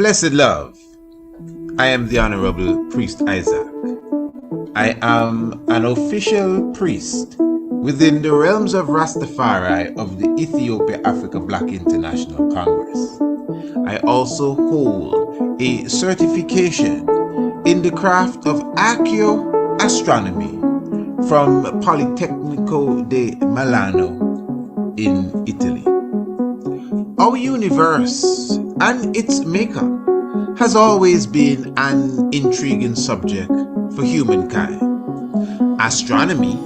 Blessed love, I am the Honorable Priest Isaac. I am an official priest within the realms of Rastafari of the Ethiopia Africa Black International Congress. I also hold a certification in the craft of astronomy from Politecnico di Milano in Italy. Our universe and its makeup has always been an intriguing subject for humankind. Astronomy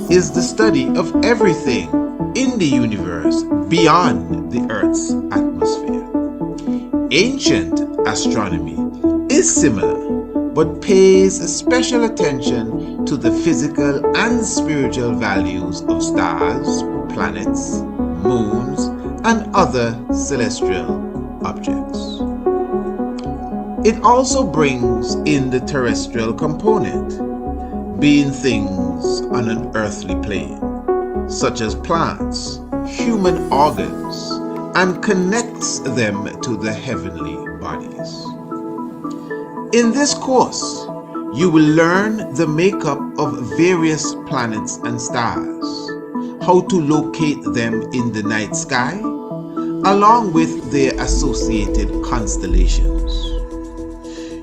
is the study of everything in the universe beyond the Earth's atmosphere. Ancient astronomy is similar, but pays special attention to the physical and spiritual values of stars, planets, moons, and other celestial objects. It also brings in the terrestrial component, being things on an earthly plane, such as plants, human organs, and connects them to the heavenly bodies. In this course, you will learn the makeup of various planets and stars, how to locate them in the night sky, along with their associated constellations.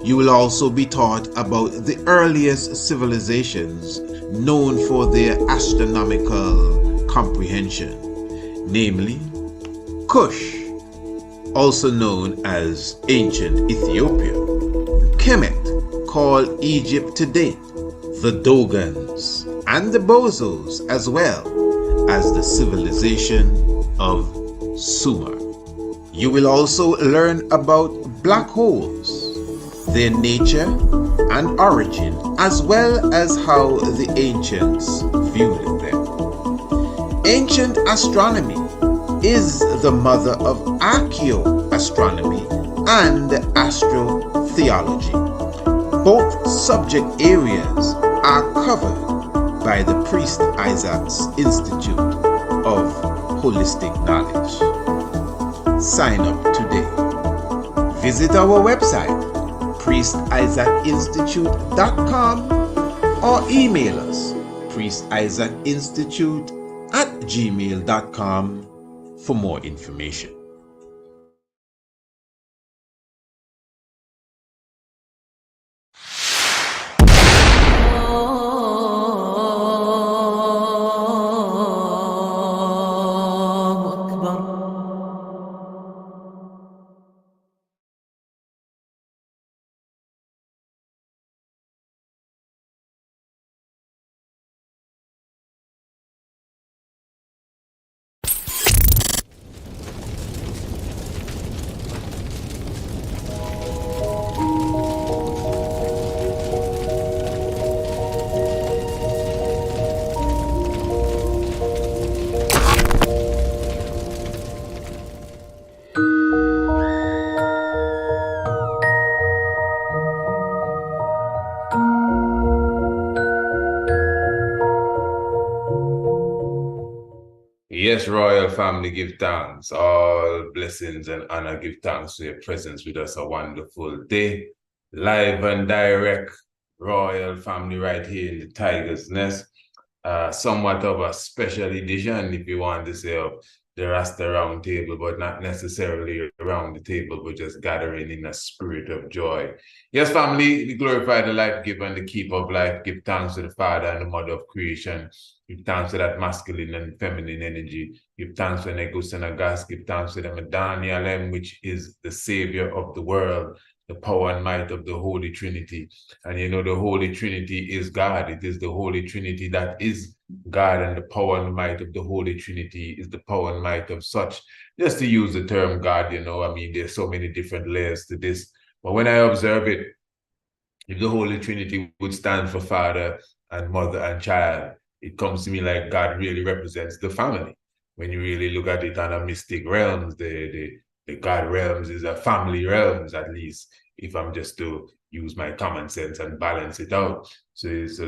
You will also be taught about the earliest civilizations known for their astronomical comprehension, namely Kush, also known as ancient Ethiopia, Kemet, called Egypt today, the Dogons, and the Bozos, as well as the civilization of Sumer. You will also learn about black holes, their nature and origin, as well as how the ancients viewed them. Ancient astronomy is the mother of archaeoastronomy and astrotheology. Both subject areas are covered by the Priest Isaac's Institute of Holistic Knowledge. Sign up today. Visit our website, priestisaacinstitute.com, or email us, priestisaacinstitute@gmail.com, for more information. Yes, royal family, give thanks. All blessings and honor, give thanks for your presence with us. A wonderful day. Live and direct, royal family right here in the Tiger's Nest. Somewhat of a special edition, if you want to say, of the Rasta round table, but not necessarily around the table, but just gathering in a spirit of joy. Yes, family, we glorify the life giver and the keeper of life. Give thanks to the Father and the Mother of creation. Give thanks to that masculine and feminine energy. Give thanks to Negus and Agas. Give thanks to the Madani Alem, which is the Savior of the world, the power and might of the Holy Trinity. And you know, the Holy Trinity is God. It is the Holy Trinity that is God, and the power and might of the Holy Trinity is the power and might of such. Just to use the term God, you know, I mean, there's so many different layers to this. But when I observe it, if the Holy Trinity would stand for Father and Mother and Child, it comes to me like God really represents the family. When you really look at it on a mystic realms, the God realms is a family realms, at least, if I'm just to use my common sense and balance it out. So if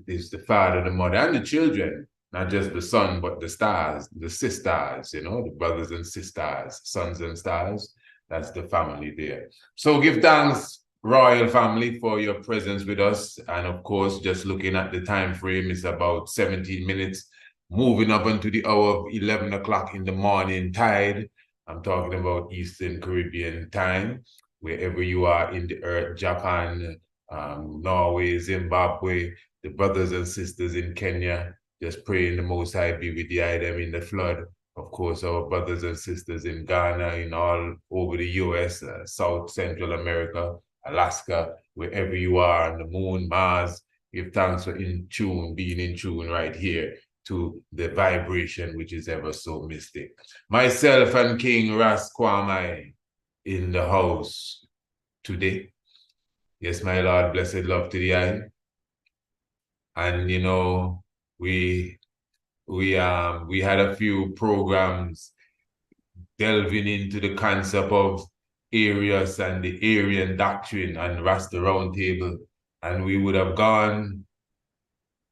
it's the Father, the Mother, and the children, not just the sun, but the stars, the sisters, you know, the brothers and sisters, sons and stars, That's the family there. So give thanks, royal family, for your presence with us. And of course, just looking at the time frame, it's about 17 minutes, moving up into the hour of 11 o'clock in the morning tide. I'm talking about Eastern Caribbean time, wherever you are in the earth, Japan, Norway, Zimbabwe, the brothers and sisters in Kenya, just praying the Most High be with them in the flood. Of course, our brothers and sisters in Ghana, in all over the US, South Central America, Alaska, wherever you are on the moon, Mars, give thanks for being in tune right here to the vibration which is ever so mystic. Myself and King Ras Kwami in the house today. Yes, my Lord, blessed love to the eye. And you know, we had a few programs delving into the concept of Arius and the Arian doctrine and Rasta Roundtable, and we would have gone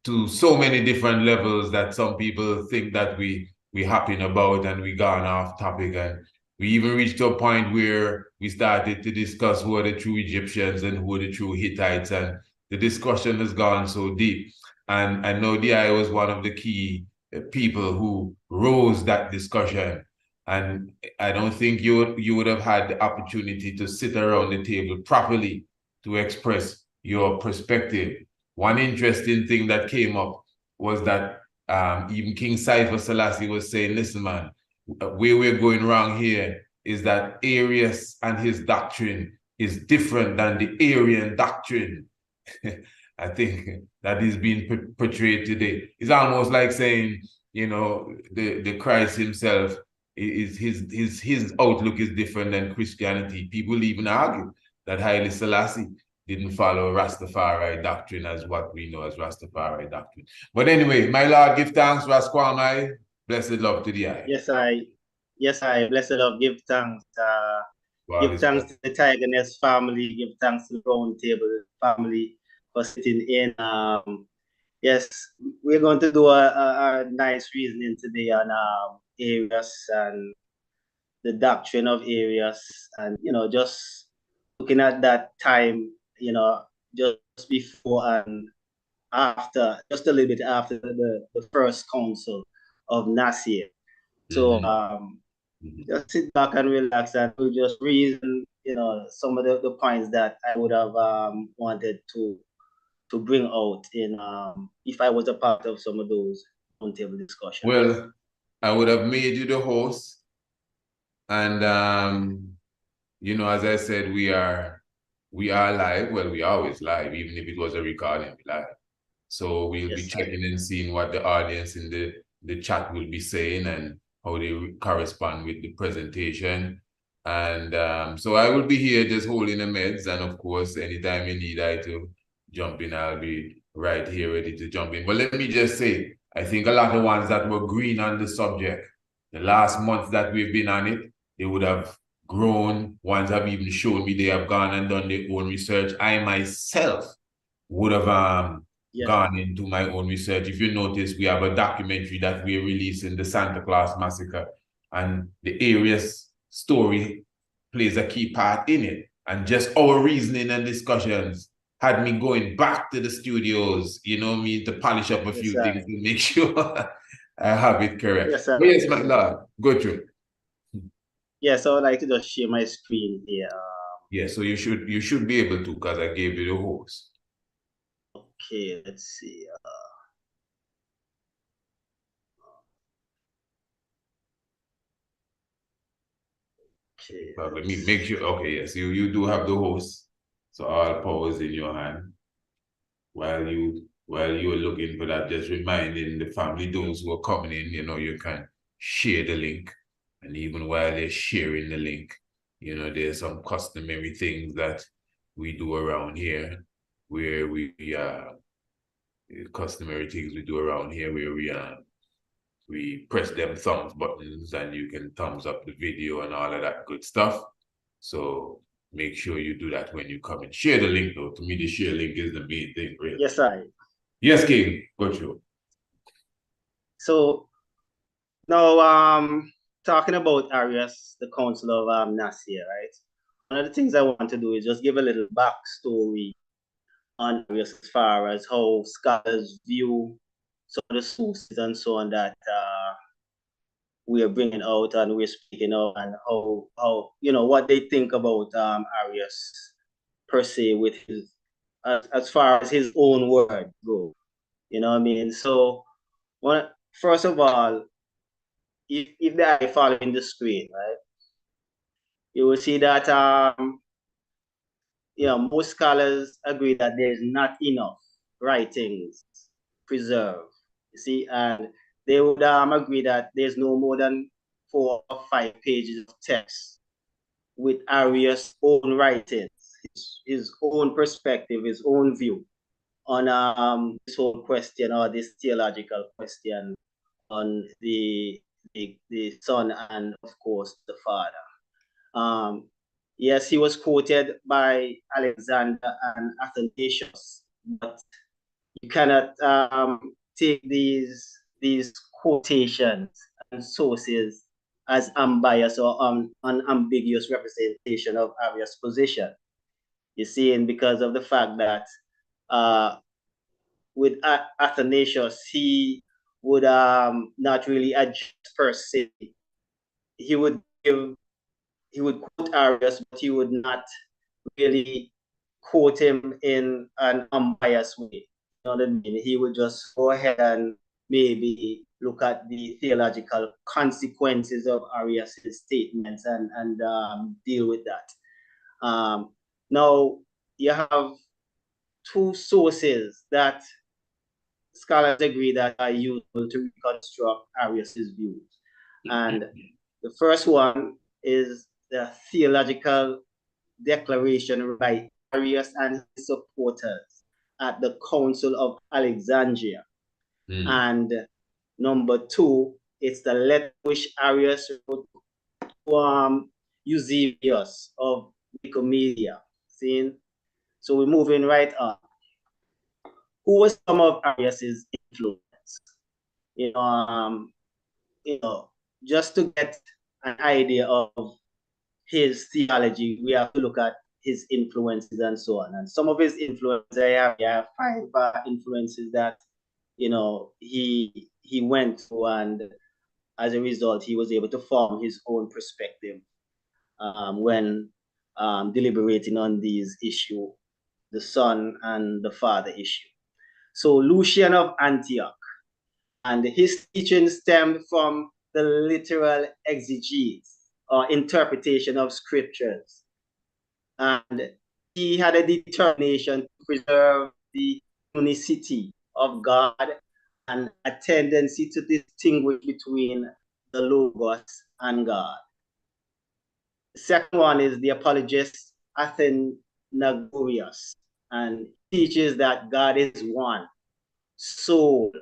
to so many different levels that some people think that we hopping about and we gone off topic, and we even reached to a point where we started to discuss who are the true Egyptians and who are the true Hittites, and the discussion has gone so deep. And I know DI was one of the key people who rose that discussion. And I don't think you would have had the opportunity to sit around the table properly to express your perspective. One interesting thing that came up was that even King Cypher Selassie was saying, listen, man, where we're going wrong here is that Arius and his doctrine is different than the Arian doctrine. I think that is being portrayed today. It's almost like saying, you know, the Christ himself is his outlook is different than Christianity. People even argue that Haile Selassie didn't follow Rastafari doctrine as what we know as Rastafari doctrine. But anyway, my Lord, give thanks, Raskwamai. Blessed love to the eye. Yes, I blessed love, give thanks. Give thanks to the Tigerness family, give thanks to the Roundtable family for sitting in. Yes, we're going to do a nice reasoning today on Arius and the doctrine of Arius, and you know, just looking at that time, you know, just before and after, just a little bit after the first council of Nasir. So just sit back and relax, and we'll just reason, you know, some of the points that I would have wanted to bring out in if I was a part of some of those roundtable discussions. Well, I would have made you the host, and you know, as I said, we are live. Well, we are always live, even if it was a recording, we live. So we'll be checking and seeing what the audience in the chat will be saying and how they correspond with the presentation. And so I will be here just holding the meds, and of course, anytime you need I to jump in, I'll be right here ready to jump in. But let me just say, I think a lot of ones that were green on the subject, the last month that we've been on it, they would have grown. Ones have even shown me they have gone and done their own research. I myself would have gone into my own research. If you notice, we have a documentary that we're releasing, the Santa Claus Massacre, and the Arius story plays a key part in it. And just our reasoning and discussions had me going back to the studios, you know me, to polish up a few things to make sure I have it correct. Yes, my Lord, go through. Yes, I would like to just share my screen here. Yeah, so you should be able to, because I gave you the host. Okay, let's see. Okay. Let me make sure. Okay, yes, you do have the host, so all power is in your hand. While you're looking for that, just reminding the family, those who are coming in, you know, you can share the link, and even while they're sharing the link, you know, there's some customary things that we do around here, where customary things we do around here, where we press them thumbs buttons, and you can thumbs up the video and all of that good stuff. So make sure you do that when you come and share the link, though. To me, the share link is the main thing, really. Yes, sir. Yes, King. Go through. So now talking about Arius, the Council of Nicaea, right? One of the things I want to do is just give a little backstory on Arius as far as how scholars view some of the sources and so on that we are bringing out and we're speaking of, and how what they think about Arius per se with his as far as his own word go. You know what I mean? So first of all, if they are following the screen, right, you will see that most scholars agree that there is not enough writings preserved. You see, and they would agree that there's no more than 4 or 5 pages of text with Arius' own writings, his own perspective, his own view on this whole question or this theological question on the Son and of course the Father. Yes, he was quoted by Alexander and Athanasius, but you cannot take these quotations and sources as unbiased or unambiguous representation of Arius' position. You see, and because of the fact that with Athanasius, he would not really adjust per se. He would quote Arius, but he would not really quote him in an unbiased way. You know what I mean? He would just go ahead and maybe look at the theological consequences of Arius' statements and deal with that. Now, you have two sources that scholars agree that are useful to reconstruct Arius' views. And the first one is the Theological Declaration by Arius and his supporters at the Council of Alexandria. And number two, it's the letter which Arius wrote to Eusebius of Nicomedia. See? So we're moving right on. Who was some of Arius's influence? Just to get an idea of his theology, we have to look at his influences and so on. And some of his influences, I have 5 influences that he went through, and as a result, he was able to form his own perspective when deliberating on these issues, the Son and the Father issue. So Lucian of Antioch, and his teaching stemmed from the literal exegesis or interpretation of scriptures. And he had a determination to preserve the unicity of God and a tendency to distinguish between the Logos and God. The second one is the apologist Athanagorius, and teaches that God is one, soul,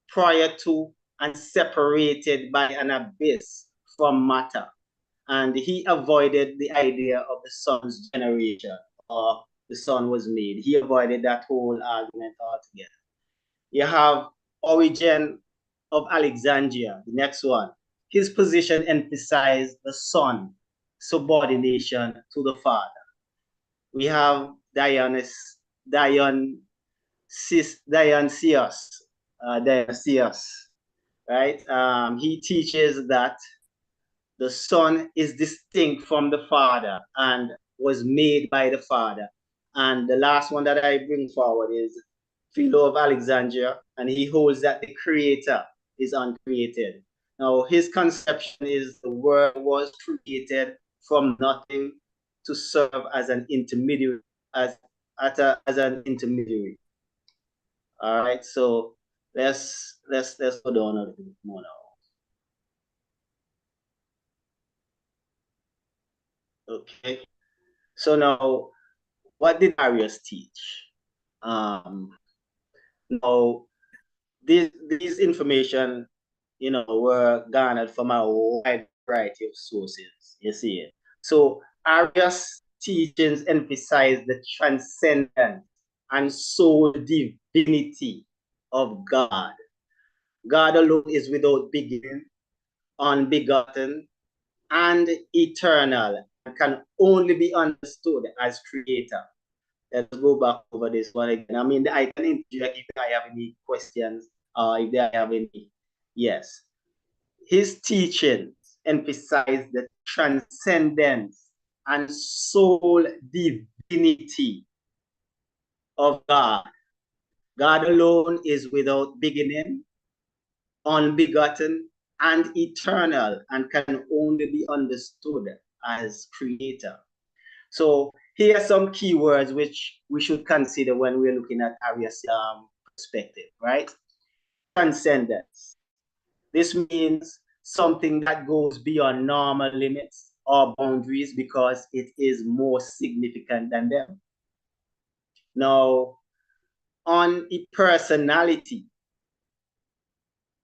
prior to and separated by an abyss from matter. And he avoided the idea of the Son's generation, or the Son was made. He avoided that whole argument altogether. You have Origen of Alexandria, the next one. His position emphasized the Son subordination to the Father. We have Dionysius, right? He teaches that the Son is distinct from the Father and was made by the Father. And the last one that I bring forward is Philo of Alexandria, and he holds that the Creator is uncreated. Now, his conception is the world was created from nothing to serve as an intermediary, as an intermediary. All right, so let's go down a little more now. Okay, so now, what did Arius teach? Now, these information, were garnered from a wide variety of sources. You see it. So Arius' teachings emphasize the transcendent and sole divinity of God. God alone is without beginning unbegotten, and eternal, and can only be understood as creator. Let's go back over this one again. I mean, I can interject if I have any questions, if I have any. Yes. His teachings emphasize the transcendence and sole divinity of God. God alone is without beginning, unbegotten, and eternal, and can only be understood as creator. So here are some keywords which we should consider when we're looking at Arius' perspective, right? Transcendence. This means something that goes beyond normal limits or boundaries because it is more significant than them. Now, on a personality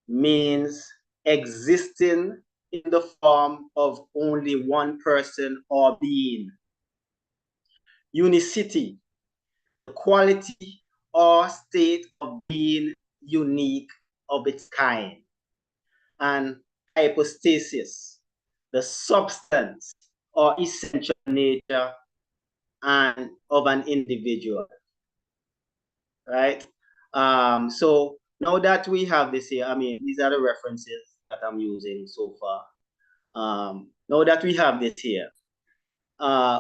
means existing in the form of only one person or being. Unicity, the quality or state of being unique of its kind. And hypostasis, the substance or essential nature and of an individual, right? So now that we have this here, I mean, these are the references that I'm using so far. Now that we have this here,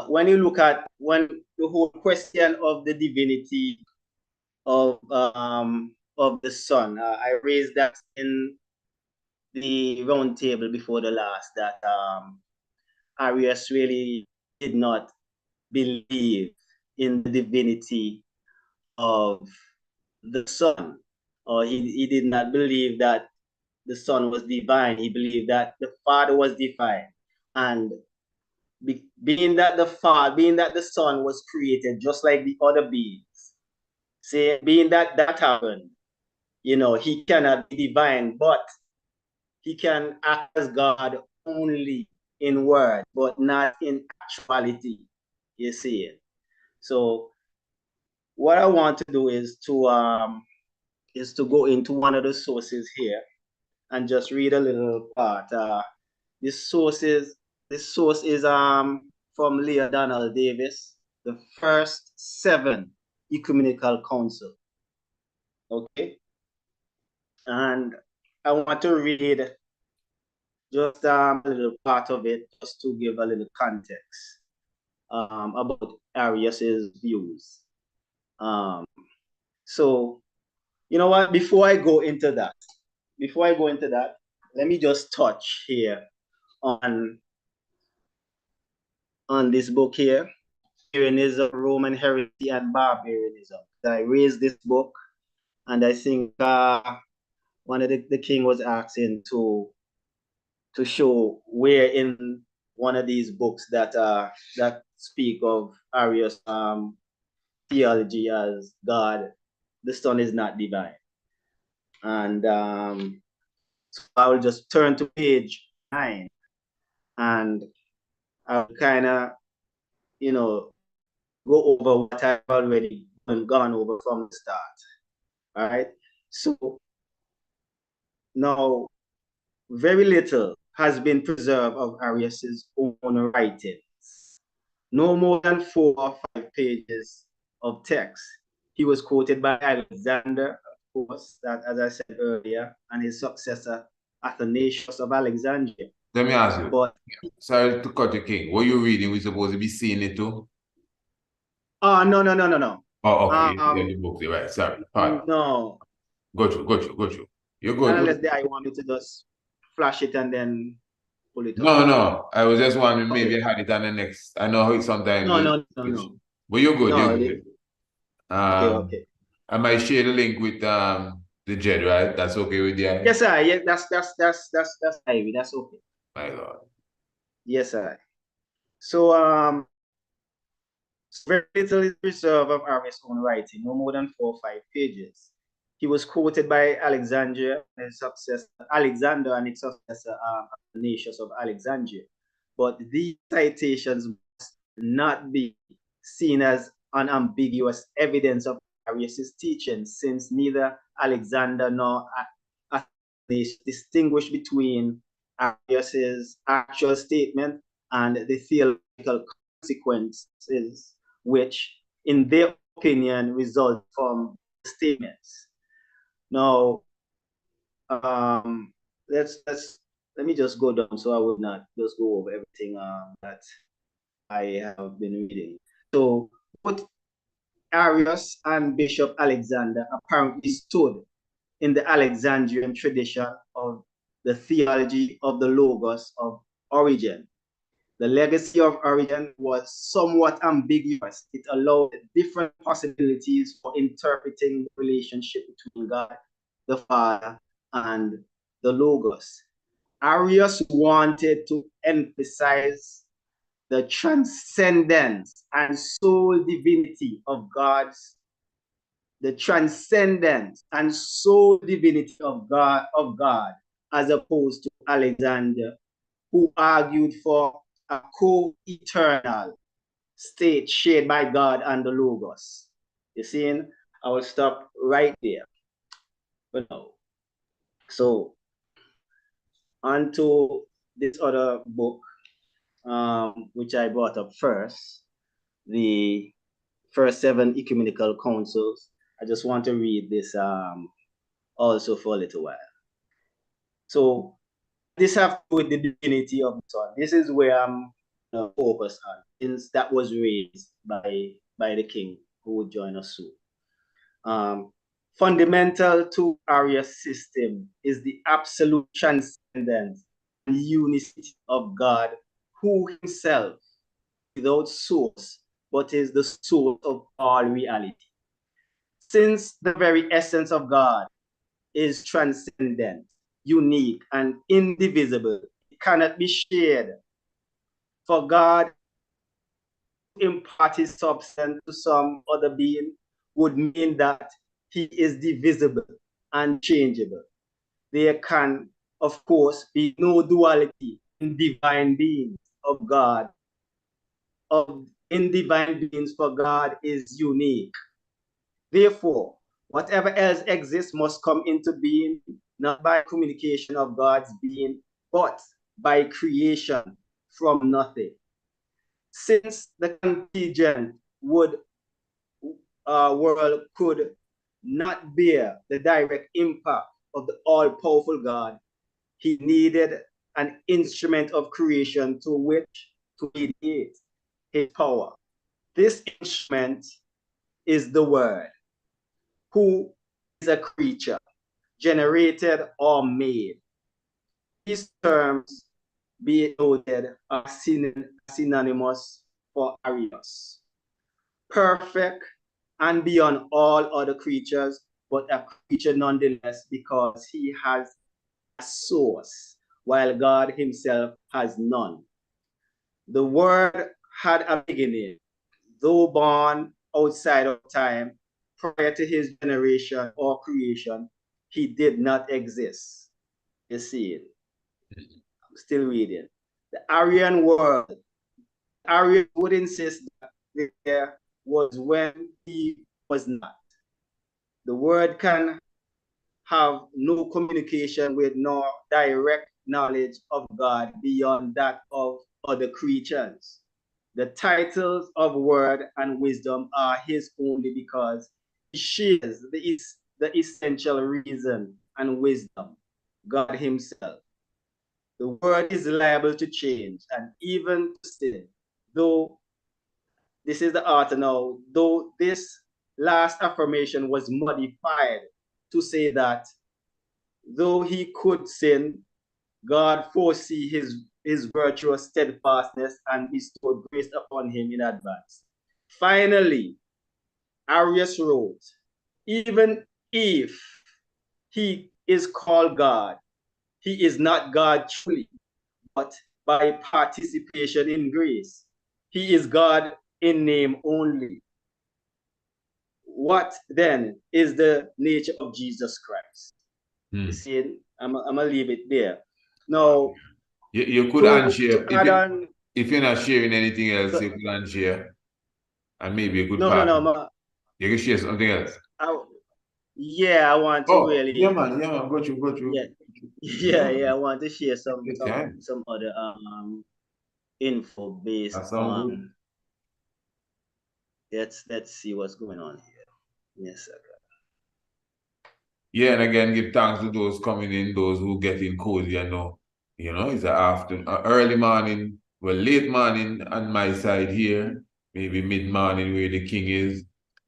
when you look at the whole question of the divinity of the Son, I raised that in the round table before the last, that Arius really did not believe in the divinity of the Son, or he did not believe that the Son was divine. He believed that the Father was divine, and being that the Son was created just like the other beings, being that happened, he cannot be divine, but he can act as God only in word, but not in actuality. You see it. So what I want to do is to go into one of the sources here and just read a little part. This source is from Leah Donald Davis, the first 7 ecumenical council. Okay, and I want to read just a little part of it, just to give a little context about Arius's views. So, you know what? Before I go into that, let me just touch here on this book here, Arianism, Roman Heresy, and Barbarianism. I raised this book, and I think one of the king was asking to show where in one of these books that speak of Arius theology as God, the Son is not divine. And so I will just turn to page 9, and I'll kind of, go over what I've already gone over from the start. All right. So now, very little has been preserved of Arius's own writings. No more than 4 or 5 pages of text. He was quoted by Alexander, of course, that, as I said earlier, and his successor, Athanasius of Alexandria. Let me ask you. But, sorry to cut you, King. What you reading? We supposed to be seeing it too? No. Oh, okay. You the book, right? Sorry. No. Go through. You're good. Unless I want me to just flash it and then pull it up. No. I was just wondering, maybe I had it on the next. I know how it sometimes. No. But you're good. No, you're good. Okay. I might share the link with the Jed, right? That's okay with you? Yes, sir. Yeah, that's Ivy. That's okay. My Lord. Yes, sir. So very little is preserved of Arius' own writing, no more than 4 or 5 pages. He was quoted by Alexander and his successor, Athanasius of Alexandria. But these citations must not be seen as unambiguous evidence of Arius' teaching, since neither Alexander nor Athanasius distinguished between Arius's actual statement and the theological consequences which, in their opinion, result from the statements. Now, let me just go down so I will not just go over everything that I have been reading. So, both Arius and Bishop Alexander apparently stood in the Alexandrian tradition of the theology of the Logos of Origen. The legacy of Origen was somewhat ambiguous. It allowed different possibilities for interpreting the relationship between God, the Father, and the Logos. Arius wanted to emphasize the transcendence and sole divinity of the transcendence and sole divinity of God, as opposed to Alexander, who argued for a co-eternal state shared by God and the Logos. You see, I will stop right there for now. So, on to this other book, which I brought up first, the first 7 ecumenical councils. I just want to read this also for a little while. So, this has to do with the divinity of the Son. This is where I'm focused on, since that was raised by the king who would join us soon. Fundamental to Arius' system is the absolute transcendence and unity of God, who himself, without source, but is the source of all reality. Since the very essence of God is transcendent, unique, and indivisible, it cannot be shared. For God to impart his substance to some other being would mean that he is divisible and changeable. There can, of course, be no duality in divine beings of God. In divine beings, for God is unique. Therefore, whatever else exists must come into being, not by communication of God's being, but by creation from nothing. Since the contingent world could not bear the direct impact of the all-powerful God, he needed an instrument of creation to which to mediate his power. This instrument is the Word, who is a creature, generated or made. These terms, be it noted, are synonymous for Arius. Perfect and beyond all other creatures, but a creature nonetheless, because he has a source, while God himself has none. The Word had a beginning, though born outside of time, prior to his generation or creation, he did not exist. You see it. I'm still reading. The Arian world. Arius would insist that there was when he was not. The Word can have no communication with nor direct knowledge of God beyond that of other creatures. The titles of Word and Wisdom are his only because he shares the essential reason and wisdom, God himself. The Word is liable to change and even to sin, though this is the author now, though this last affirmation was modified to say that though he could sin, God foresee his virtuous steadfastness and bestowed grace upon him in advance. Finally, Arius wrote, even if he is called God, he is not God truly, but by participation in grace. He is God in name only. What then is the nature of Jesus Christ? You see, I'm gonna leave it there. Now, you could unshare. If you're not sharing anything else, you could unshare. And maybe you could No. you can share something else. Yeah, I want to really. Yeah, man. Got you. Yeah. I want to share some Okay. other info based on. Let's see what's going on here. Yes, sir. Yeah, and again, give thanks to those coming in, those who get in cozy. I know, it's an afternoon, early morning, well, late morning on my side here, maybe mid morning where the king is.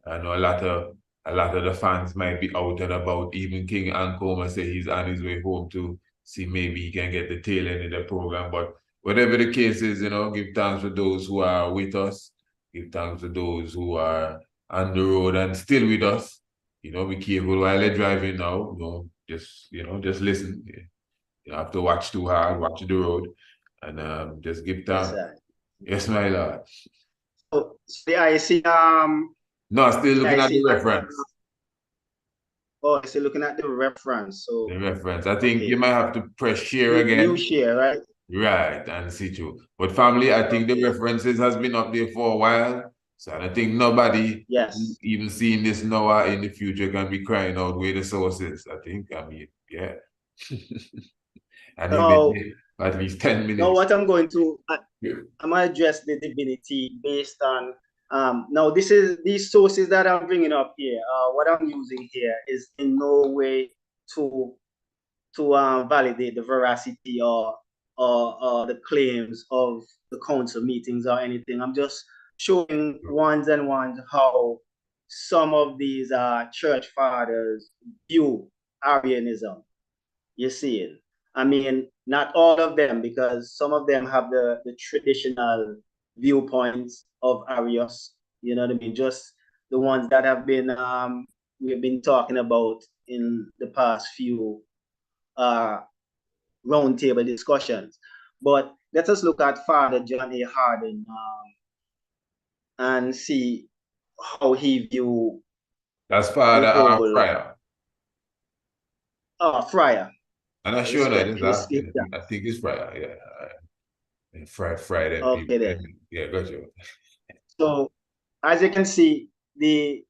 I know a lot of the fans might be out and about. Even King Ankoma say he's on his way home to see maybe he can get the tail end of the program. But whatever the case is, give thanks to those who are with us. Give thanks to those who are on the road and still with us. Be careful while they're driving now. Just listen. You don't have to watch too hard, watch the road, and just give thanks. Yes, my lord. So I see. No, still looking at the reference. Oh, still looking at the reference. So the reference. I think you might have to press share again. New share, right? Right, and see you. But family, I think the references has been up there for a while. So I don't think nobody even seeing this now in the future can be crying out where the source is. Yeah. And even at least 10 minutes. Now what I'm going to I'm going to address the divinity based on now these sources that I'm bringing up here. What I'm using here is in no way to validate the veracity or the claims of the council meetings or anything. I'm just showing ones and ones how some of these church fathers view Arianism. You see it. I mean, not all of them, because some of them have the traditional viewpoints of Arius. You know what I mean? Just the ones that have been we've been talking about in the past few roundtable discussions. But let us look at Father John A. Harden and see how he view. That's Father Friar. Oh, Friar. I'm not sure that I think it's Friar, yeah. Friday. Okay, then. Yeah, gotcha. So, as you can see, the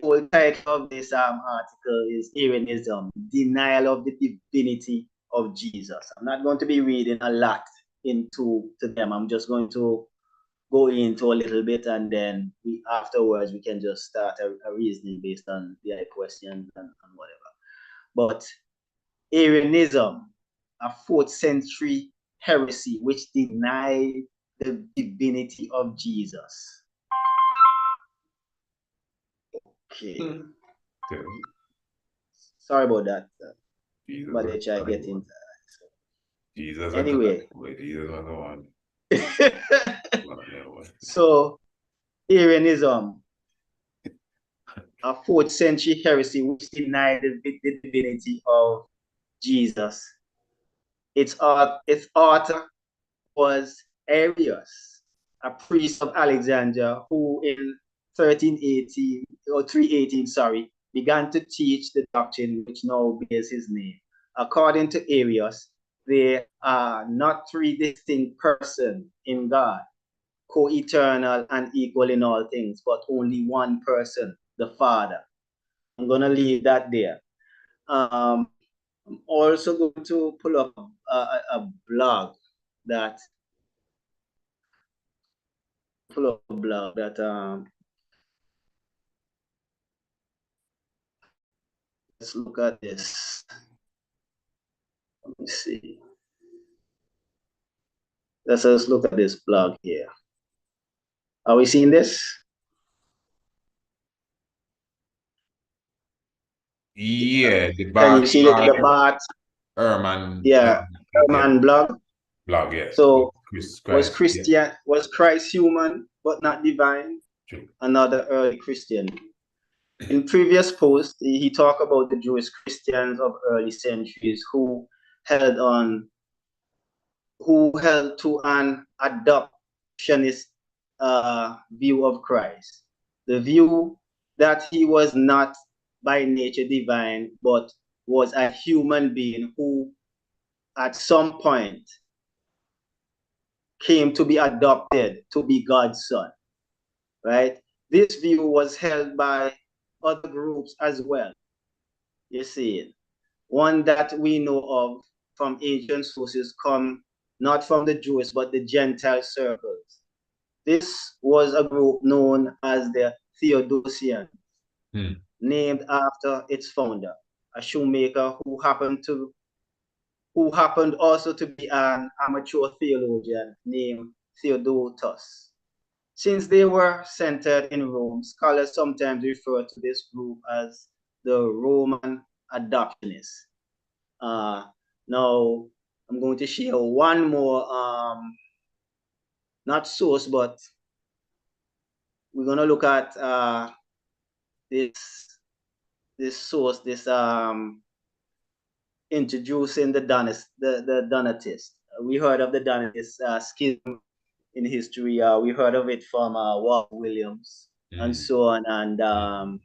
whole title of this article is Arianism, Denial of the Divinity of Jesus. I'm not going to be reading a lot into them. I'm just going to go into a little bit, and then afterwards we can just start a reasoning based on the questions and whatever. But Arianism, a 4th century heresy which denied the divinity of Jesus. Okay. Sorry about that. But they try getting Jesus. Anyway. Jesus was the one. So, Arianism, a 4th century heresy which denied the divinity of Jesus. Its author was Arius, a priest of Alexandria, who in 1318 or 318, began to teach the doctrine which now bears his name. According to Arius, there are not 3 distinct persons in God, co-eternal and equal in all things, but only one person, the Father. I'm going to leave that there. I'm also going to pull up a blog that let's look at this. Let me see. Let's just look at this blog here. Are we seeing this? Yeah, can you see the Bart? Herman. Yeah, Herman blog. Blog, yes. So was Christ human but not divine? True. Another early Christian. In previous posts, he talked about the Jewish Christians of early centuries who held to an adoptionist view of Christ. The view that he was not by nature divine, but was a human being who at some point came to be adopted to be God's son, right? This view was held by other groups as well. You see, one that we know of from ancient sources come not from the Jewish, but the Gentile circles. This was a group known as the Theodosians, named after its founder, a shoemaker who happened also to be an amateur theologian named Theodotus. Since they were centered in Rome, scholars sometimes refer to this group as the Roman adoptionists. Now, I'm going to share one more, not source, but we're going to look at this source, this introducing the Donatists. We heard of the Donatist schism in history. We heard of it from Walter Williams and so on. And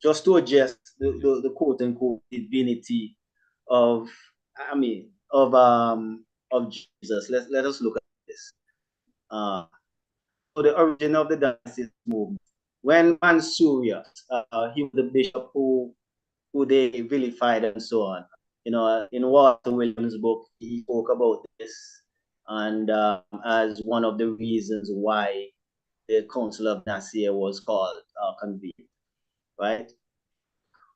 just to address the quote unquote divinity of Jesus. Let us look at this. So the origin of the Donatist movement. When Mansurius, he was the bishop who they vilified and so on. You know, in Walter Williams' book, he spoke about this, and as one of the reasons why the Council of Nicaea was called convened, right?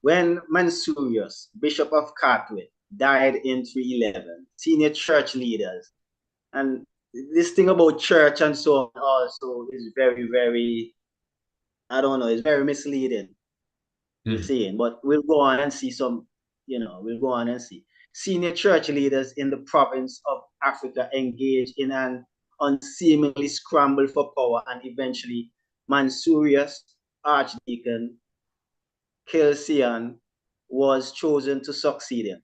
When Mansurius, Bishop of Carthage, died in 311, senior church leaders, and this thing about church and so on also is very, very, I don't know, it's very misleading. You're saying, but we'll go on and see some, we'll go on and see. Senior church leaders in the province of Africa engaged in an unseemly scramble for power, and eventually Mansurius, Archdeacon Kelsian, was chosen to succeed him.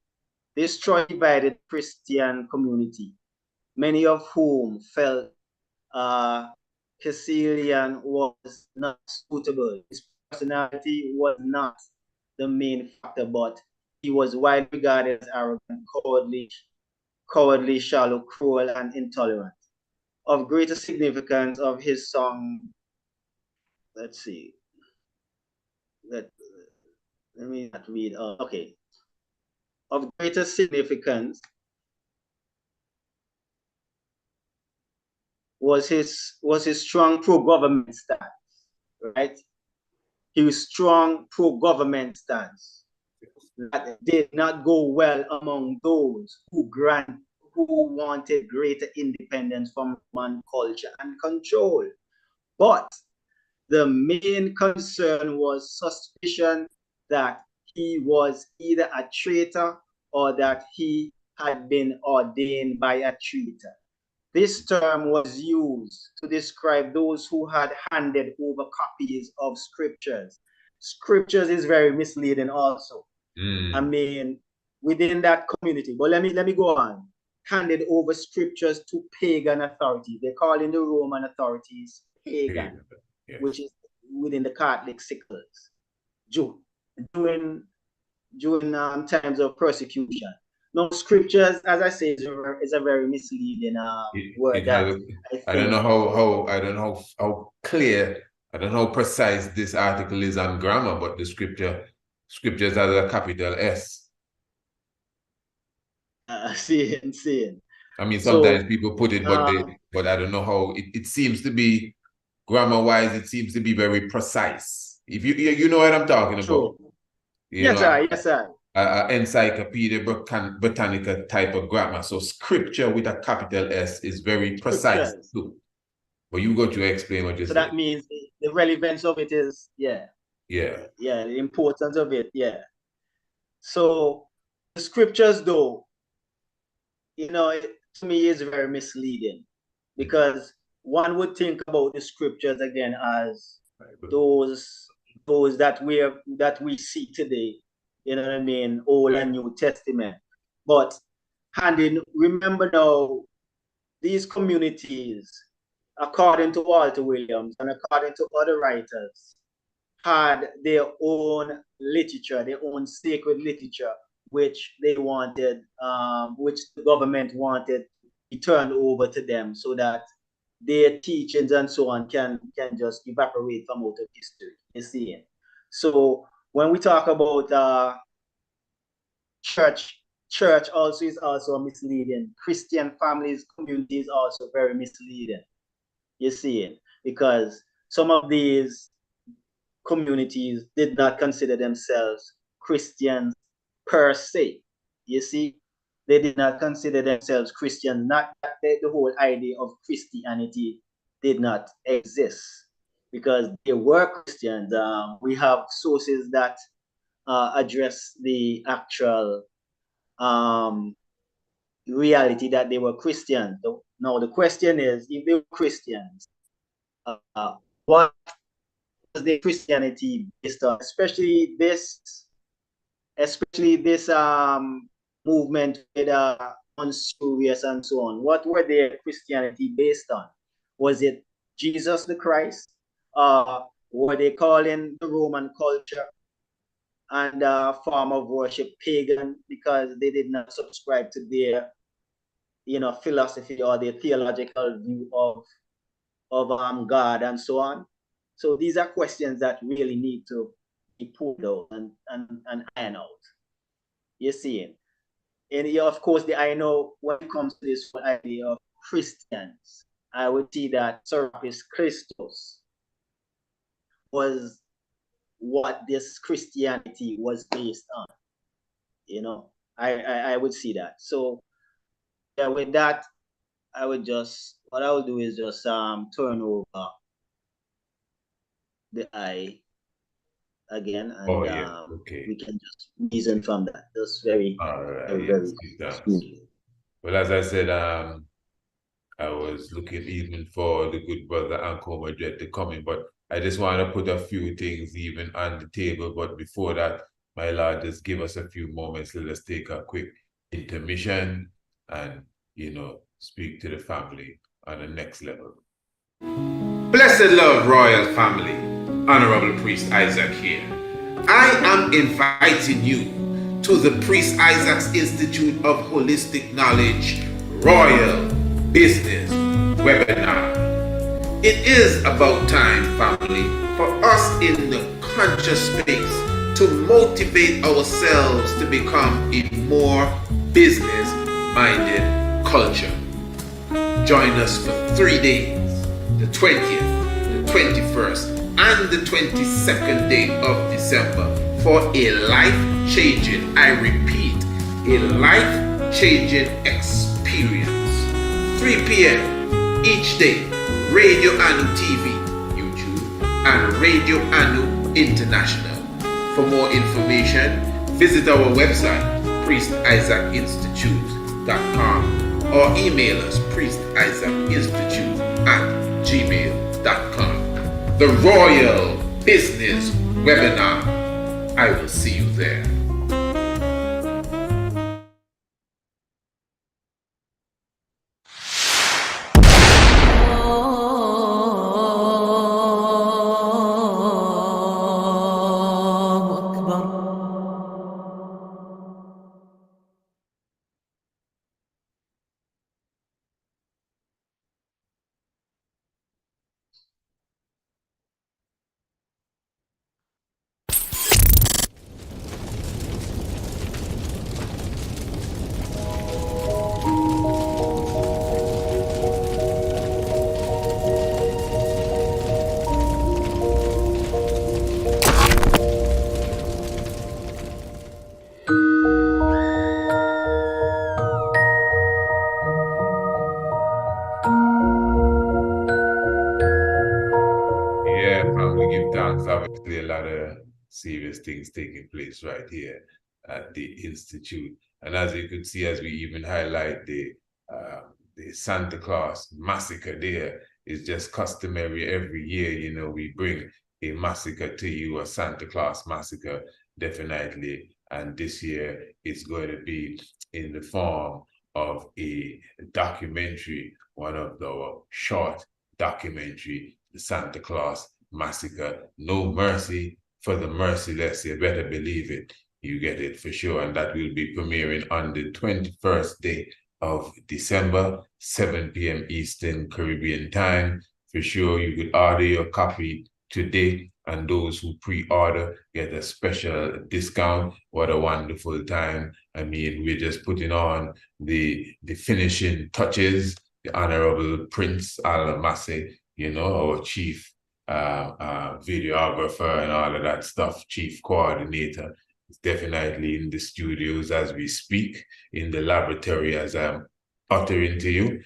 This choice divided Christian community, many of whom felt Caecilian was not suitable. His personality was not the main factor, but he was widely regarded as arrogant, cowardly, shallow, cruel, and intolerant. Of greater significance of his song, let's see. Let me not read. Okay. Of greater significance was his strong pro-government stance, right? He was strong pro-government stance. That did not go well among those who wanted greater independence from Roman culture and control. But the main concern was suspicion that he was either a traitor or that he had been ordained by a traitor. This term was used to describe those who had handed over copies of scriptures. Scriptures is very misleading also. I mean, within that community. But let me go on. Handed over scriptures to pagan authorities. They call in the Roman authorities pagan, yes, which is within the Catholic circles. During times of persecution. No, scriptures, as I say, is a very misleading word. I don't know how clear, I don't know how precise this article is on grammar, but the scriptures has a capital S. Seeing. I mean, sometimes people put it, but I don't know how. It seems to be grammar-wise. It seems to be very precise. If you know what I'm talking about. Yes, sir. Encyclopedia Britannica type of grammar. So scripture with a capital S is very precise too. But you got to explain what you said. So that means the relevance of it is, yeah, the importance of it, So the scriptures, though, to me is very misleading, because one would think about the scriptures again as those that we see today. You know what I mean? Old and New Testament. But remember now, these communities, according to Walter Williams and according to other writers, had their own literature, their own sacred literature, which they wanted, which the government wanted to be turned over to them, so that their teachings and so on can just evaporate from out of history. You see? So when we talk about church also is also misleading. Christian families, communities also very misleading. You see it? Because some of these communities did not consider themselves Christians per se. You see, they did not consider themselves Christian, not that the whole idea of Christianity did not exist, because they were Christians. We have sources that address the actual reality that they were Christians. Now, the question is, if they were Christians, what was their Christianity based on? Especially this movement with unserious and so on. What were their Christianity based on? Was it Jesus the Christ? Were they calling the Roman culture and form of worship pagan because they did not subscribe to their philosophy or their theological view of God and so on? So these are questions that really need to be pulled out and iron out. You see, and of course, I know when it comes to this idea of Christians, I would see that Serapis Christus was what this Christianity was based on. I would see that. So yeah, with that, what I will do is just turn over the eye again, and okay. we can just reason from that. That's very, very smoothly. Well, as I said, I was looking even for the good brother Anko Madrid to come in, but I just want to put a few things even on the table. But before that, my Lord, just give us a few moments. Let us take a quick intermission and, speak to the family on the next level. Blessed love, royal family. Honorable Priest Isaac here. I am inviting you to the Priest Isaac's Institute of Holistic Knowledge Royal Business Webinar. It is about time, family, for us in the conscious space to motivate ourselves to become a more business-minded culture. Join us for 3 days, the 20th, the 21st, and the 22nd day of December for a life-changing, I repeat, a life-changing experience. 3 p.m. each day, Radio Anu TV, YouTube, and Radio Anu International. For more information, visit our website, priestisaacinstitute.com, or email us priestisaacinstitute@gmail.com. The Royal Business Webinar. I will see you there. Obviously, a lot of serious things taking place right here at the Institute. And as you could see, as we even highlight the Santa Claus massacre there, is just customary every year. We bring a massacre to you, a Santa Claus massacre, definitely. And this year it's going to be in the form of a documentary, one of the short documentary, the Santa Claus Massacre. No mercy for the merciless. You better believe it. You get it for sure. And that will be premiering on the 21st day of December, 7 p.m. Eastern Caribbean time. For sure, you could order your copy today And those who pre-order get a special discount. What a wonderful time. I mean, we're just putting on the finishing touches. The Honorable Prince Al-Masih, you know, our chief videographer and all of that stuff, chief coordinator, is definitely in the studios as we speak, in the laboratory as I'm uttering to you,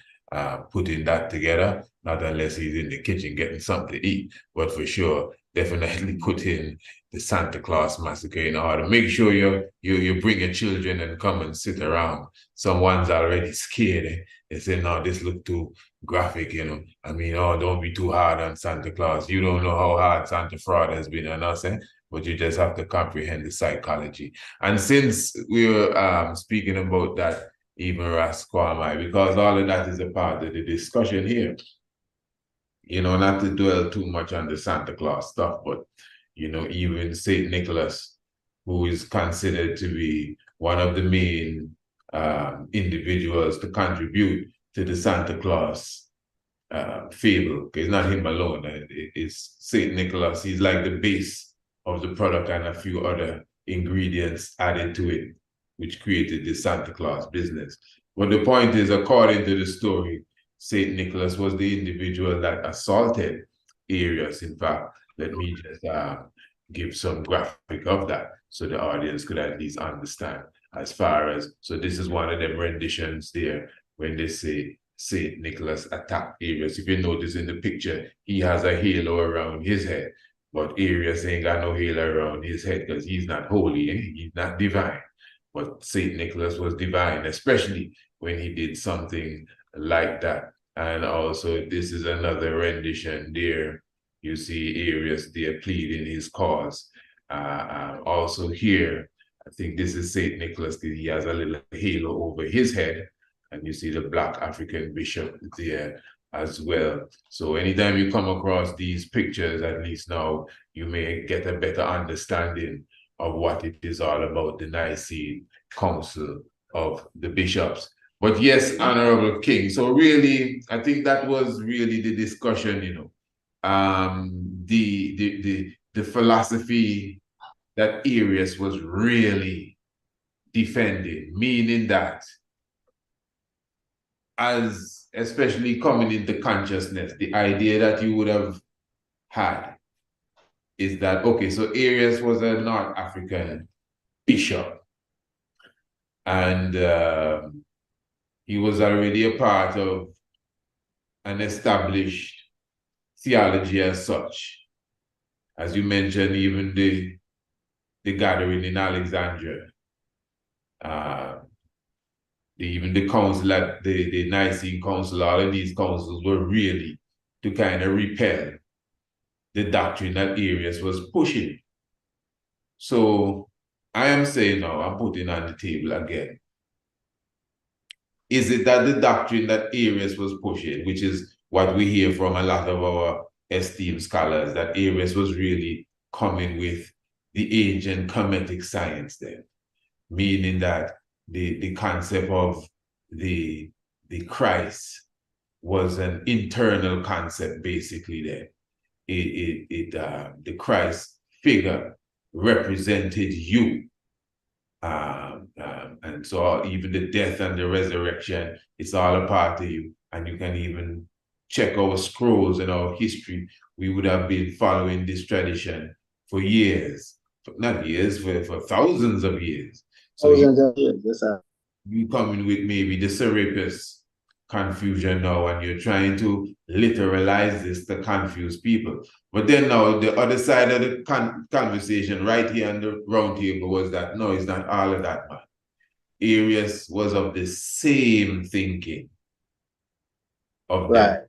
putting that together, not unless he's in the kitchen getting something to eat, but for sure, definitely put in the Santa Claus Massacre in order. Make sure you bring your children and come and sit around. Someone's already scared. Eh? They say, no, this look too graphic, you know. I mean, oh, don't be too hard on Santa Claus. You don't know how hard Santa Fraud has been on us, eh? But you just have to comprehend the psychology. And since we were speaking about that, even Ras Kwami, because all of that is a part of the discussion here. You know, not to dwell too much on the Santa Claus stuff, but, you know, even St. Nicholas, who is considered to be one of the main individuals to contribute to the Santa Claus fable. It's not him alone. It's St. Nicholas. He's like the base of the product and a few other ingredients added to it, which created the Santa Claus business. But the point is, according to the story, St. Nicholas was the individual that assaulted Arius. In fact, let me just give some graphic of that so the audience could at least understand as far as, so this is one of them renditions there when they say St. Nicholas attacked Arius. If you notice in the picture, he has a halo around his head, but Arius ain't got no halo around his head because he's not holy, eh? He's not divine. But St. Nicholas was divine, especially when he did something like that. And also, this is another rendition there. You see Arius there pleading his cause. Also here, I think this is St. Nicholas because he has a little halo over his head. And you see the Black African bishop there as well. So anytime you come across these pictures, at least now, you may get a better understanding of what it is all about, the Nicene Council of the Bishops. But yes, Honorable King. So really, I think that was really the discussion, you know. The philosophy that Arius was really defending, meaning that as especially coming into consciousness, the idea that you would have had is that, okay, so Arius was a North African bishop, and he was already a part of an established theology as such. As you mentioned, even the gathering in Alexandria, even the council at the Nicene Council, all of these councils were really to kind of repel the doctrine that Arius was pushing. So I am saying now, I'm putting on the table again, is it that the doctrine that Arius was pushing, which is what we hear from a lot of our esteemed scholars, that Arius was really coming with the ancient Kemetic science then, meaning that the concept of the Christ was an internal concept basically there. The Christ figure represented you. And so even the death and the resurrection, it's all a part of you. And you can even check our scrolls and our history. We would have been following this tradition for years, not years, for thousands of years. So thousands of years, yes, sir. You come in with maybe the Serapis confusion now, and you're trying to literalize this to confuse people. But then now the other side of the conversation right here on the round table was that, no, it's not all of that, man. Arius was of the same thinking of them.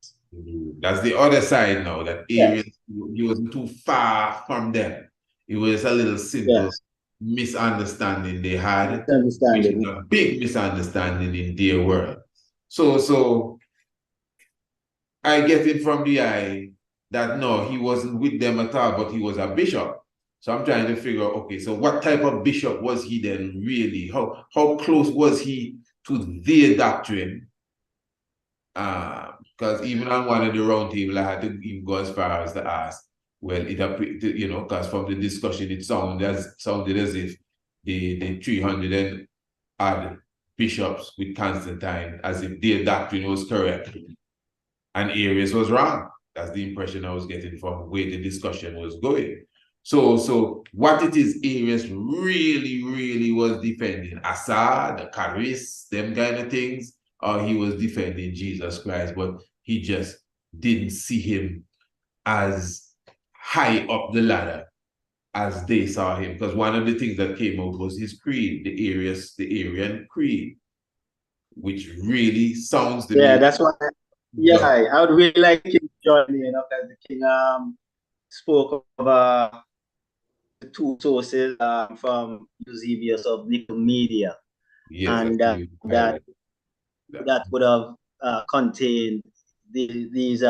That's the other side now, that Arius, he wasn't too far from them. It was a little simple misunderstanding they had, which is a big misunderstanding in their world. So I get it from the eye that no, he wasn't with them at all, but he was a bishop. So I'm trying to figure out, okay, so what type of bishop was he then really? How close was he to their doctrine? Because even on one of the round table, I had to even go as far as to ask, Well, because from the discussion, it sounded as if the 300 and odd bishops with Constantine, as if their doctrine was correct and Arius was wrong. That's the impression I was getting from where the discussion was going. So what it is Arius really was defending, Assad, Arius, them kind of things, or he was defending Jesus Christ, but he just didn't see him as high up the ladder as they saw him. Because one of the things that came out was his creed, the Arian creed, which really sounds to me. That's what. Yeah, I would really like King to join me, because the King spoke of the two sources from Eusebius of Nicomedia, Yes, and that would have contained these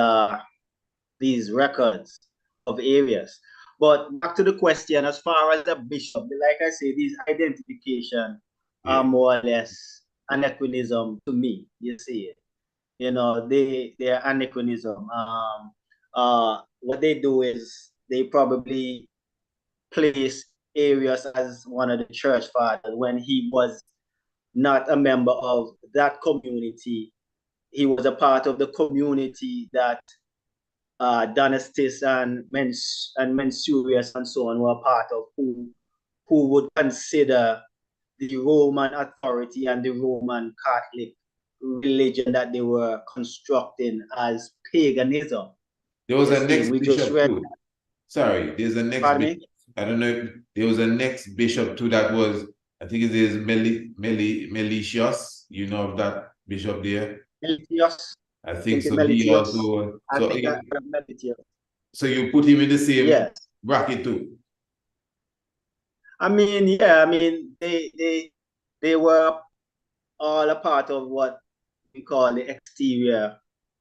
records of Arius. But back to the question, as far as the bishop, like I say, these identification are more or less anachronism to me. You see, they're anachronism. What they do is they probably place Arius as one of the church fathers when he was not a member of that community. He was a part of the community that Donatists and Mensurius and so on were part of, who would consider the Roman authority and the Roman Catholic religion that they were constructing as paganism. There was a next bishop too. Sorry, there's a next bishop. I don't know. There was a next bishop too that was, I think it is Meletius. You know of that bishop there? Meletius. I think so. He also. So you put him in the same bracket too. I mean, they were all a part of what we call the exterior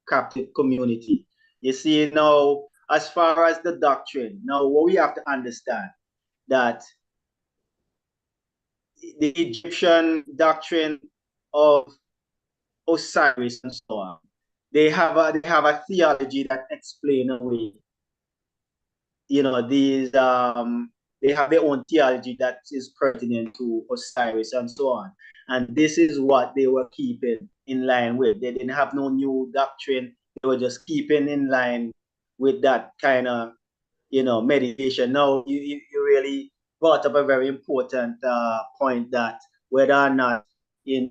Catholic community. You see, now, as far as the doctrine, now what we have to understand that the Egyptian doctrine of Osiris and so on, they have a theology that explains away, these they have their own theology that is pertinent to Osiris and so on. And this is what they were keeping in line with. They didn't have no new doctrine. They were just keeping in line with that kind of, meditation. Now, you really brought up a very important point, that whether or not when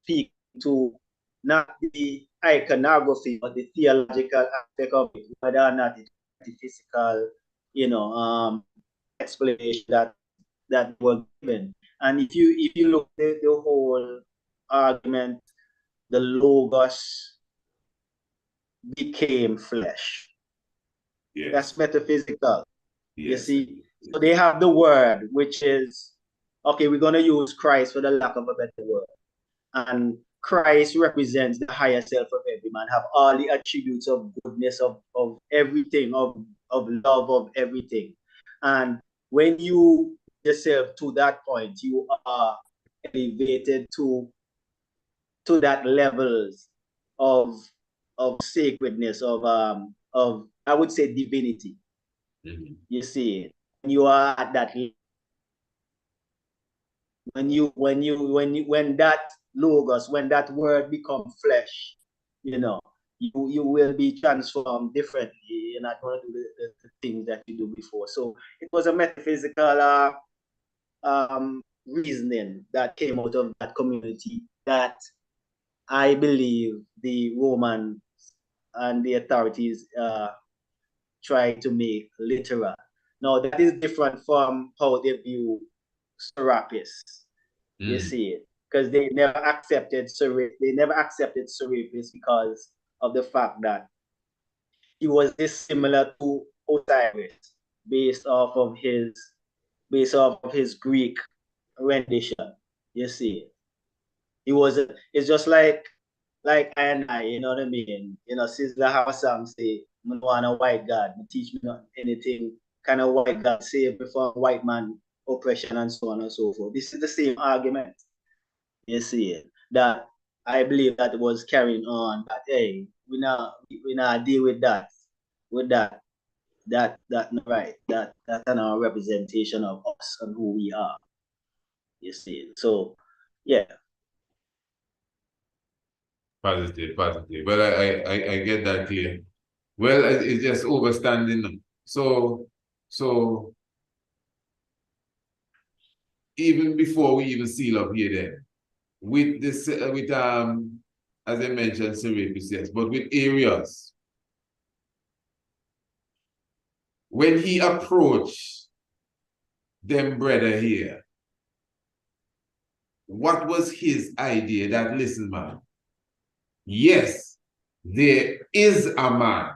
speaking to not the iconography, but the theological aspect of it, whether or not it's physical, explanation that was given. And if you look at the whole argument, the Logos became flesh. Yes. That's metaphysical. Yes. You see, so they have the word, which is, okay, we're going to use Christ for the lack of a better word. And Christ represents the higher self of every man, have all the attributes of goodness, of everything, of love, of everything. And when you yourself to that point, you are elevated to that levels of sacredness, of I would say divinity. Mm-hmm. You see, when you are at that, when that Logos, when that word becomes flesh, you will be transformed differently. You're not going to do the things that you do before. So it was a metaphysical reasoning that came out of that community that I believe the Romans and the authorities tried to make literal. Now, that is different from how they view Serapis. You see it, because they never accepted Serapis because of the fact that he was dissimilar to Osiris based off of his Greek rendition. You see, it's just like I and I, you know what I mean? Since the house song say, I want a white God, teach me not anything kind of white God save me from white man oppression and so on and so forth. This is the same argument. You see, that I believe that was carrying on, that hey, we not deal with that. That not right. That's a representation of us and who we are. You see. So yeah. Positive. Well, I get that clear. Well, it's just overstanding. So even before we even seal up here then, with this with as I mentioned, Serapis, yes, but with Arius, when he approached them brother here, what was his idea? That listen, man, yes, there is a man.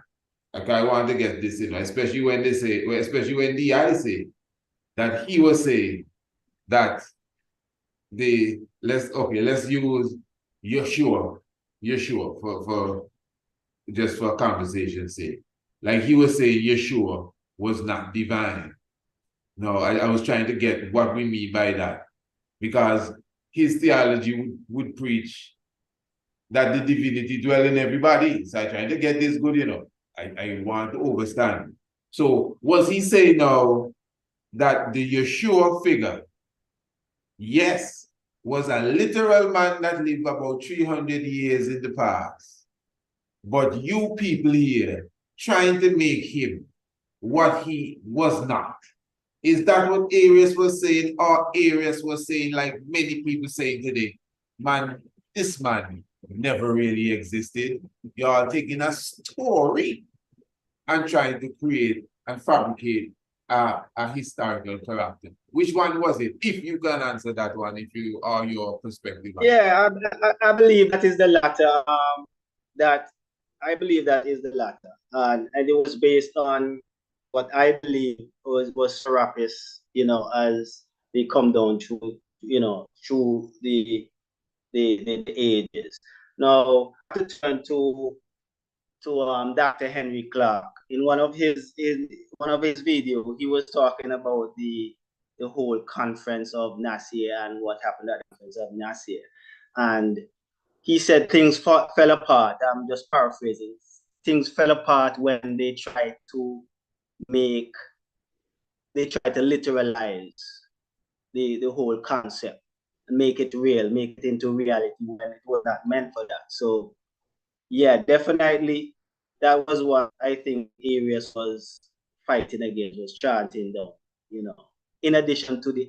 Like I want to get this in, especially when they say, especially when DI say that he was saying that let's use Yeshua for just for conversation's sake. Like he was saying Yeshua was not divine. No, I was trying to get what we mean by that. Because his theology would preach that the divinity dwell in everybody. So I'm trying to get this good, I want to understand. So was he saying now that the Yeshua figure, yes, was a literal man that lived about 300 years in the past, but you people here trying to make him what he was not? Is that what Arius was saying, or Arius was saying, like many people saying today, man, this man never really existed. Y'all taking a story and trying to create and fabricate a historical character. Which one was it? If you can answer that one, if you are your perspective. Yeah, I believe that is the latter. That I believe that is the latter, and it was based on what I believe was Serapis, as they come down through, through the ages. Now, to turn to Dr. Henry Clark. In one of his videos, he was talking about the whole conference of Nasir and what happened at the conference of Nasir. And he said things fell apart. I'm just paraphrasing. Things fell apart when they tried to literalize the whole concept and make it real, make it into reality when it was not meant for that. So yeah, definitely that was what I think Arius was fighting against, was chanting down, in addition to the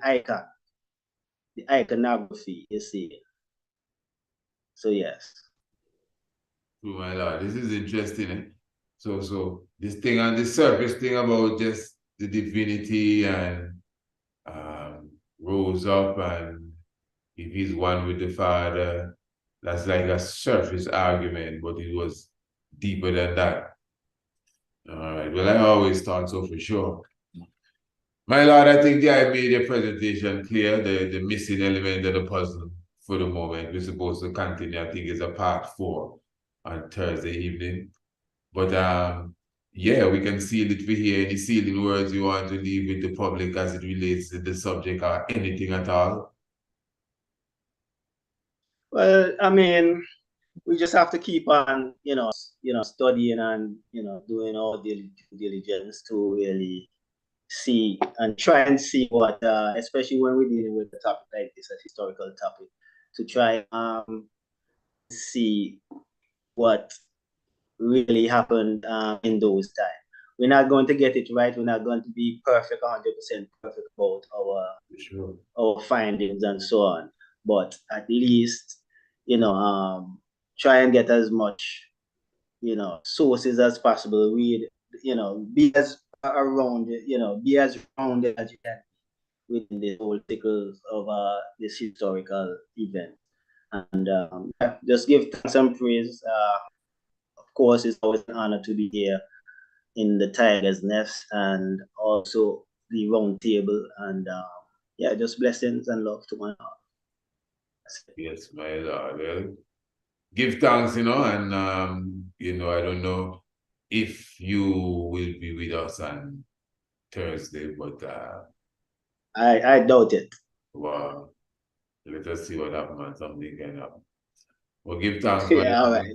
iconography, you see. So yes. Oh my Lord, this is interesting. So this thing on the surface thing about just the divinity and rose up, and if he's one with the Father, that's like a surface argument, but it was deeper than that. All right. Well, I always thought so for sure. My Lord, I think I made your presentation clear, the missing element of the puzzle for the moment. We're supposed to continue. I think it's a part 4 on Thursday evening. But yeah, we can seal it for here. Any sealing words you want to leave with the public as it relates to the subject or anything at all? Well, I mean, we just have to keep on, studying and, doing all due diligence to really see and try and see what, especially when we're dealing with a topic like this, a historical topic, to try see what really happened in those times. We're not going to get it right. We're not going to be perfect, 100% perfect about our findings and so on. But at least, try and get as much, sources as possible. Read, be as around, be as rounded as you can within the whole cycles of this historical event. And just give thanks and praise. Of course, it's always an honor to be here in the Tiger's Nest and also the round table. And yeah, just blessings and love to my heart. Yes, my Lord. Well, give thanks, and I don't know if you will be with us on Thursday, but I doubt it. well, let us see what happens. Something can happen. Well, give thanks. Yeah, all right.